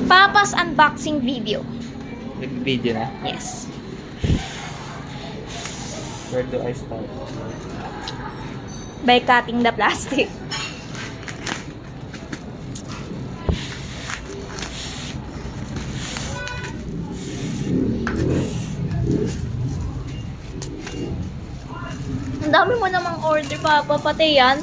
Papa's unboxing video. Nag-video na? Yes. Where do I start? By cutting the plastic. Ang dami mo namang order, Papa, pati yan.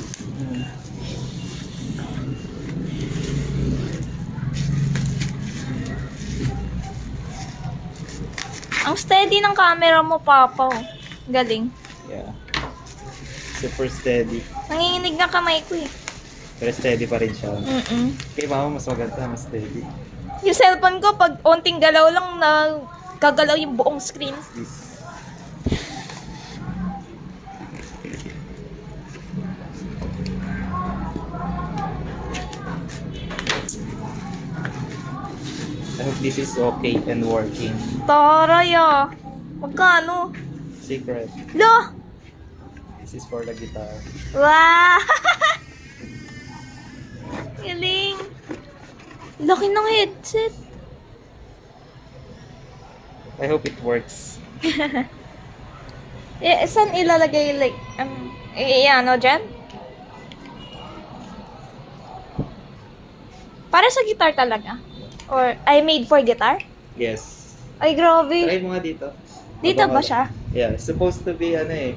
Ang steady ng camera mo, Papa. Oh. Galing. Yeah. Super steady. Nanginginig na kamay ko eh. Pero steady pa rin siya. Mm-mm. Kay mama, mas maganda, mas steady. Yung cellphone ko, pag onting galaw lang na gagalaw yung buong screen. This. I hope this is okay and working. Taray ah. Magkano? Secret. Lo! This is for the guitar. Wow! Galing. Laki ng headset. I hope it works. Saan ilalagay like, ano dyan? Para sa guitar talaga? Or, I made for guitar? Yes. Ay, grabe. Try mo nga dito. Dito ba siya? Yeah, it's supposed to be ano eh.